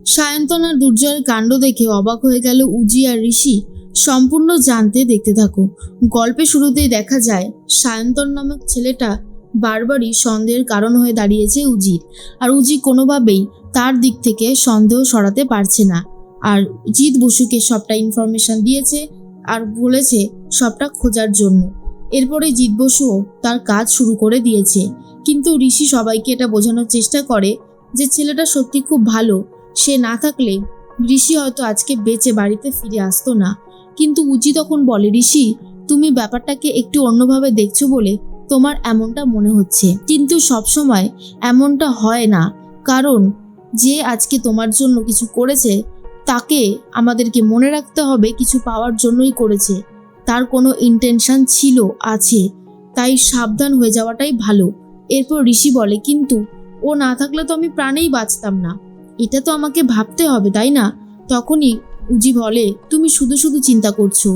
সায়ন্তন আর দুর্জয়ের কাণ্ড দেখে অবাক হয়ে গেল উজি আর ঋষি। সম্পূর্ণ জানতে দেখতে থাকো। গল্পে শুরুতেই দেখা যায় সায়ন্তন নামক ছেলেটা বারবারই সন্দেহের কারণ হয়ে দাঁড়িয়েছে উজির, আর উজি কোনোভাবেই তার দিক থেকে সন্দেহ সরাতে পারছে না। আর জিৎ বসুকে সবটা ইনফরমেশন দিয়েছে আর বলেছে সবটা খোঁজার জন্য। এরপরে জিৎ বসুও তার কাজ শুরু করে দিয়েছে, কিন্তু ঋষি সবাইকে এটা বোঝানোর চেষ্টা করে যে ছেলেটা সত্যি খুব ভালো, সে না থাকলে ঋষি হয়তো আজকে বেঁচে বাড়িতে ফিরে আসতো না। কিন্তু উজি তখন বলে, ঋষি তুমি ব্যাপারটাকে একটু অন্যভাবে দেখছো বলে তোমার এমনটা মনে হচ্ছে, কিন্তু সবসময় এমনটা হয় না। কারণ যে আজকে তোমার জন্য কিছু করেছে তাকে আমাদেরকে মনে রাখতে হবে কিছু পাওয়ার জন্যই করেছে, তার কোনো ইন্টেনশন ছিল আছে, তাই সাবধান হয়ে যাওয়াটাই ভালো। এরপর ঋষি বলে, কিন্তু ও না থাকলে তো আমি প্রাণেই বাঁচতাম না, এটা তো আমাকে ভাবতে হবে তাই না? তখনই উজি বলে, তুমি শুধু শুধু চিন্তা করছো,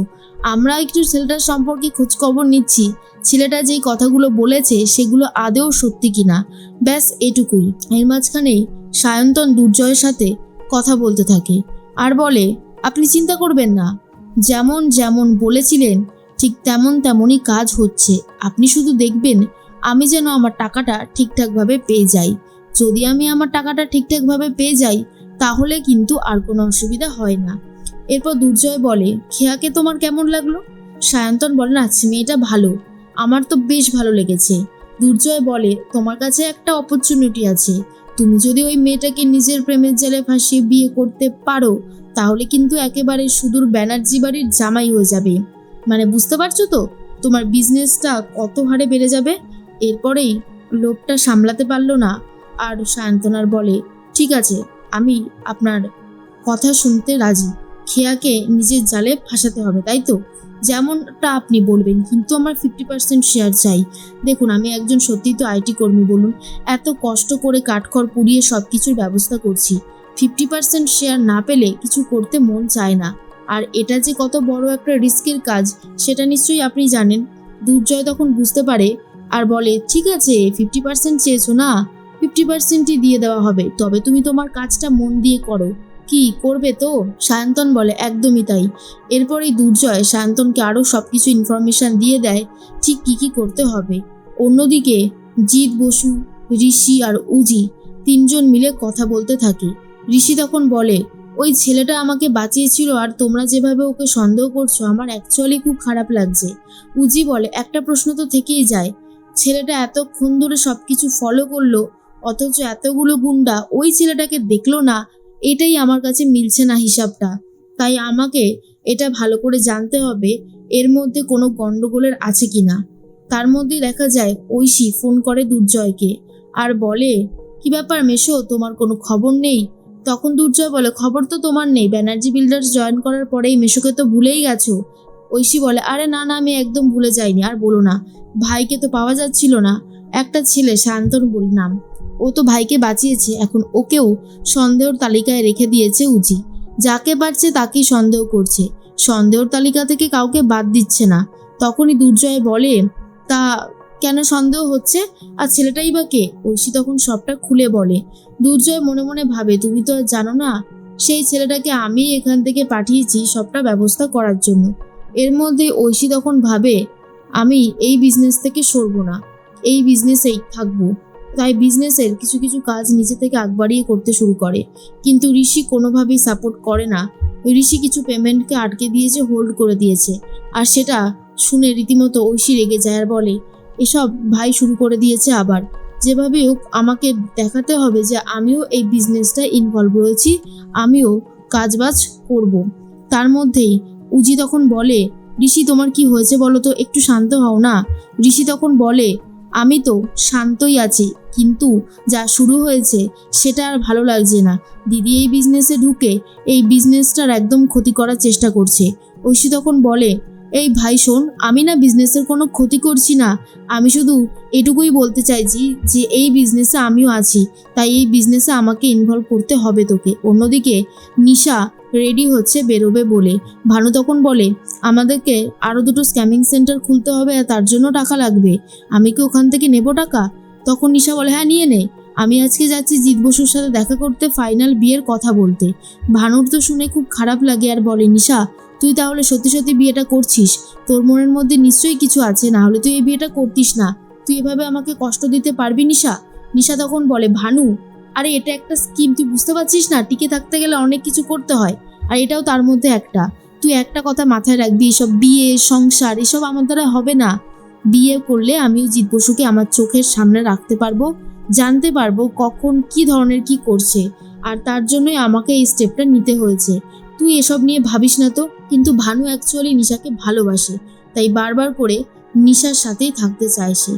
আমরা একটু ছেলেটার সম্পর্কে খোঁজ খবর নিচ্ছি, ছেলেটা যেই কথাগুলো বলেছে সেগুলো আদেও সত্যি কিনা, ব্যাস এটুকুই। এর মাঝখানেই সায়ন্তন দুর্জয়ের সাথে কথা বলতে থাকে আর বলে, আপনি চিন্তা করবেন না, যেমন যেমন বলেছিলেন ঠিক তেমন তেমনই কাজ হচ্ছে, আপনি শুধু দেখবেন আমি যেন আমার টাকাটা ঠিকঠাকভাবে পেয়ে যাই। যদি আমি আমার টাকাটা ঠিকঠাকভাবে পেয়ে যাই তাহলে কিন্তু আর কোনো অসুবিধা হয় না। এরপর দুর্জয় বলে, খেয়াকে তোমার কেমন লাগলো? সায়ন্তন বলে, আচ্ছা মেয়েটা ভালো, আমার তো বেশ ভালো লেগেছে। দুর্জয় বলে, তোমার কাছে একটা অপরচুনিটি আছে, তুমি যদি ওই মেয়েটাকে নিজের প্রেমের জালে ফাঁসিয়ে বিয়ে করতে পারো তাহলে কিন্তু একেবারে সুদূর ব্যানার্জি বাড়ির জামাই হয়ে যাবে। মানে বুঝতে পারছো তো তোমার বিজনেসটা কত হারে বেড়ে যাবে। এরপরেই লোকটা সামলাতে পারলো না আর সায়ন্তনার বলে, ঠিক আছে আমি আপনার কথা শুনতে রাজি, খেয়াকে নিজের জালে ফাঁসাতে হবে তাই তো? যেমনটা আপনি বলবেন, কিন্তু আমার 50% শেয়ার চাই। দেখুন আমি একজন সত্যিই তো আইটি কর্মী, বলুন এত কষ্ট করে কাঠখড় পুড়িয়ে সব কিছুর ব্যবস্থা করছি, 50% শেয়ার না পেলে কিছু করতে মন চায় না। আর এটা যে কত বড় একটা রিস্কের কাজ সেটা নিশ্চয়ই আপনি জানেন। দুর্জয় তখন বুঝতে পারে আর বলে, ঠিক আছে 50% চেয়েছো না, 50%ই দিয়ে দেওয়া হবে, তবে তুমি তোমার কাজটা মন দিয়ে করো। কি করবে তো? সায়ন্তন বলে, একদমই তাই। এরপরেই দুর্জয় সায়ন্তনকে আরও সবকিছু ইনফরমেশন দিয়ে দেয় ঠিক কি করতে হবে। অন্যদিকে জিৎ বসু, ঋষি আর উজি তিনজন মিলে কথা বলতে থাকে। ঋষি তখন বলে, ওই ছেলেটা আমাকে বাঁচিয়েছিল আর তোমরা যেভাবে ওকে সন্দেহ করছো আমার অ্যাকচুয়ালি খুব খারাপ লাগছে। উজি বলে, একটা প্রশ্ন তো থেকেই যায়, ছেলেটা এতক্ষণ ধরে সবকিছু ফলো করলো অথচ এতগুলো গুন্ডা ওই ছেলেটাকে দেখলো না, এটাই আমার কাছে মিলছে না হিসাবটা। তাই আমাকে এটা ভালো করে জানতে হবে এর মধ্যে কোনো গন্ডগোলের আছে কিনা। তার মধ্যে দেখা যায় ঐশী ফোন করে দুর্জয়কে আর বলে, কি ব্যাপার মেশো, তোমার কোনো খবর নেই? তখন দুর্জয় বলে, খবর তো তোমার নেই, ব্যানার্জি বিল্ডার্স জয়েন করার পরেই মেশোকে তো ভুলেই গেছো। ঐশী বলে, আরে না না আমি একদম ভুলে যাইনি, আর বলো না, ভাইকে তো পাওয়া যাচ্ছিল না, একটা ছেলে শান্তন বলি নাম, ও তো ভাইকে বাঁচিয়েছে, এখন ওকেও সন্দেহর তালিকায় রেখে দিয়েছে উজি, যাকে পারছে তাকেই সন্দেহ করছে, সন্দেহর তালিকা থেকে কাউকে বাদ দিচ্ছে না। তখনই দুর্জয় বলে, তা কেন সন্দেহ হচ্ছে, আর ছেলেটাই বা কে? ঐশী তখন সবটা খুলে বলে। দুর্জয় মনে মনে ভাবে, তুমি তো আর জানো না, সেই ছেলেটাকে আমি এখান থেকে পাঠিয়েছি সবটা ব্যবস্থা করার জন্য। এর মধ্যে ঐশী তখন ভাবে, আমি এই বিজনেস থেকে সরবো না, এই বিজনেসেই থাকবো। তাই বিজনেসের কিছু কিছু কাজ নিজে থেকে আগ বাড়িয়ে করতে শুরু করে, কিন্তু ঋষি কোনোভাবেই সাপোর্ট করে না। ঋষি কিছু পেমেন্টকে আটকে দিয়েছে, হোল্ড করে দিয়েছে, আর সেটা শুনে রীতিমতো ঐশী রেগে যায় আর বলে, এসব ভাই শুরু করে দিয়েছে আবার, যেভাবে হোক আমাকে দেখাতে হবে যে আমিও এই বিজনেসটা ইনভলভ রয়েছি, আমিও কাজবাজ করব। তার মধ্যেই উজি তখন বলে, ঋষি তোমার কি হয়েছে বলো তো, একটু শান্ত হও না। ঋষি তখন বলে, আমি তো শান্তই আছি, কিন্তু যা শুরু হয়েছে সেটা আর ভালো লাগছে না। দিদি এই বিজনেসে ঢুকে এই বিজনেসটার একদম ক্ষতি করার চেষ্টা করছে। ঐশী তখন বলে, এই ভাই শোন, আমি না বিজনেসের কোনো ক্ষতি করছি না, আমি শুধু এটুকুই বলতে চাইছি যে এই বিজনেসে আমিও আছি, তাই এই বিজনেসে আমাকে ইনভলভ করতে হবে তোকে। অন্যদিকে নিশা রেডি হচ্ছে বেরোবে বলে। ভানু তখন বলে, আমাদেরকে আরও দুটো স্ক্যামিং সেন্টার খুলতে হবে আর তার জন্য টাকা লাগবে, আমি কি ওখান থেকে নেব টাকা? তখন নিশা বলে, হ্যাঁ নিয়ে নে, আমি আজকে যাচ্ছি জিৎ বসুর সাথে দেখা করতে, ফাইনাল বিয়ের কথা বলতে। ভানুর তো শুনে খুব খারাপ লাগে আর বলে, নিশা তুই তাহলে সত্যি সত্যি বিয়েটা করছিস? তোর মনের মধ্যে নিশ্চয়ই কিছু আছে, না হলে তুই এই বিয়েটা করতিস না। তুই এভাবে আমাকে কষ্ট দিতে পারবি নিশা? নিশা তখন বলে, ভানু আরে এটা একটা স্কিম, তুই বুঝতে পারছিস না? টিকে থাকতে গেলে অনেক কিছু করতে হয়, আর এটাও তার মধ্যে একটা। তুই একটা কথা মাথায় রাখবি, এসব বিয়ে সংসার এসব আমার দ্বারা হবে না। বিয়ে করলে আমিও জিৎ বসুকে আমার চোখের সামনে রাখতে পারবো, জানতে পারবো কখন কি ধরনের কি করছে, আর তার জন্যই আমাকে এই স্টেপটা নিতে হয়েছে। তুই এসব নিয়ে ভাবিস না তো। কিন্তু ভানু অ্যাকচুয়ালি নিশাকে ভালোবাসে, তাই বারবার করে নিশার সাথেই থাকতে চায় সে।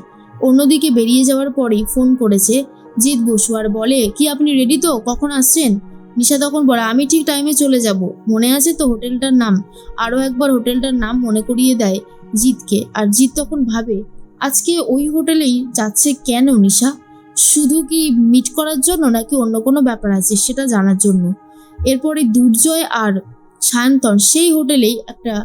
অন্যদিকে বেরিয়ে যাওয়ার পরেই ফোন করেছে জিৎ বসু আর বলে, কি আপনি রেডি তো? কখন আসছেন? নিশা তখন বলে, আমি ঠিক টাইমে চলে যাব। মনে আছে তো হোটেলটার নাম? আরও একবার হোটেলটার নাম মনে করিয়ে দেয় জিৎকে। আর জিৎ তখন ভাবে, আজকে ওই হোটেলেই যাচ্ছে কেন নিশা? শুধু কি মিট করার জন্য, নাকি অন্য কোনো ব্যাপার আছে সেটা জানার জন্য? এরপরে দুর্জয় আর সায়ন্তন সেই হোটেলেই একটা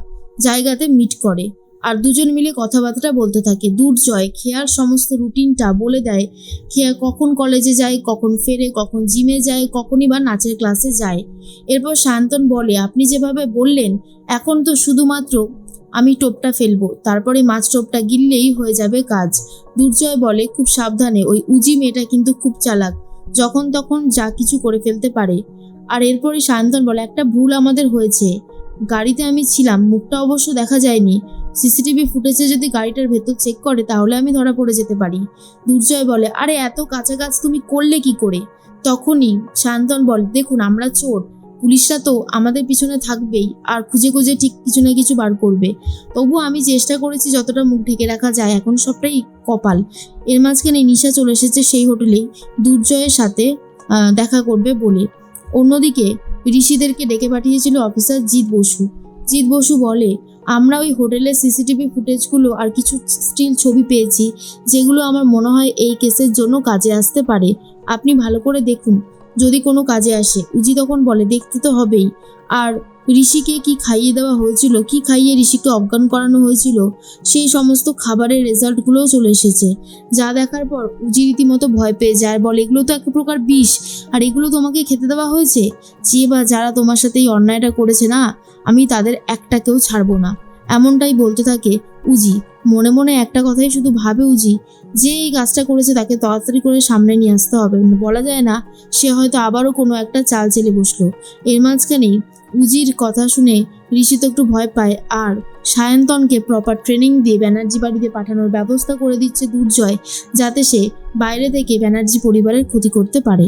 জায়গাতে মিট করে, আর দুজন মিলে কথাবার্তা বলতে থাকে। দুর্জয় খেয়ার সমস্ত রুটিনটা বলে দেয়, খেয়া কখন কলেজে যায়, কখন ফেরে, কখন জিমে যায়, কখনই বা নাচের ক্লাসে যায়। এরপর সায়ন্তন বলে, আপনি যেভাবে বললেন এখন তো শুধুমাত্র আমি টোপটা ফেলবো, তারপরে মাছ টোপটা গিললেই হয়ে যাবে কাজ। দুর্জয় বলে, খুব সাবধানে, ওই উজি মেয়েটা কিন্তু খুব চালাক, যখন তখন যা কিছু করে ফেলতে পারে। আর এরপরে সায়ন্তন বলে, একটা ভুল আমাদের হয়েছে, গাড়িতে আমি ছিলাম, মুখটা অবশ্য দেখা যায়নি, সিসিটিভি ফুটেজে যদি গাড়িটার ভেতর চেক করে তাহলে আমি ধরা পড়ে যেতে পারি। দুর্জয় বলে, আরে এত কাছাকাছি তুমি করলে কি করে? তখনই সায়ন্তন বলে, দেখুন আমরা চোর, পুলিশরা তো আমাদের পিছনে থাকবেই, আর খুঁজে খুঁজে ঠিক কিছু না কিছু বার করবে। তবুও আমি চেষ্টা করেছি যতটা মুখ ঢেকে রাখা যায়, এখন সবটাই কপাল। এর মাঝখানে নিশা চলে এসেছে সেই হোটেলেই দুর্জয়ের সাথে দেখা করবে বলে। অন্যদিকে ঋষিদেরকে ডেকে পাঠিয়েছিল অফিসার জিৎ বসু। জিৎ বসু বলে, আমরা ওই হোটেলের সিসিটিভি ফুটেজগুলো আর কিছু স্টিল ছবি পেয়েছি, যেগুলো আমার মনে হয় এই কেসের জন্য কাজে আসতে পারে। আপনি ভালো করে দেখুন, যদি কোনো কাজে আসে। উজি তখন বলে, দেখতে তো হবেই। আর ঋষিকে কি খাইয়ে দেওয়া হয়েছিল, কি খাইয়ে ঋষিকে অজ্ঞান করানো হয়েছিল, সেই সমস্ত খাবারের রেজাল্টগুলোও চলে এসেছে। যা দেখার পর উজি রীতিমতো ভয় পেয়ে যায়, আর বলে, এগুলো তো এক প্রকার বিষ, আর এগুলো তোমাকে খেতে দেওয়া হয়েছে। যে বা যারা তোমার সাথে এই অন্যায়টা করেছে না, আমি তাদের একটাকেও ছাড়বো না। এমনটাই বলতে থাকে উজি। মনে মনে একটা কথাই শুধু ভাবে উজি, যে এই কাজটা করেছে তাকে তাড়াতাড়ি করে সামনে নিয়ে আসতে হবে। বলা যায় না, সে হয়তো আবারও কোনো একটা চাল চেলে বসলো। এর মাঝখানেই উজির কথা শুনে ঋষি তো একটু ভয় পায়, আর সায়ন্তনকে প্রপার ট্রেনিং দিয়ে ব্যানার্জি বাড়িতে পাঠানোর ব্যবস্থা করে দিচ্ছে দুর্জয়, যাতে সে বাইরে থেকে ব্যানার্জি পরিবারের ক্ষতি করতে পারে।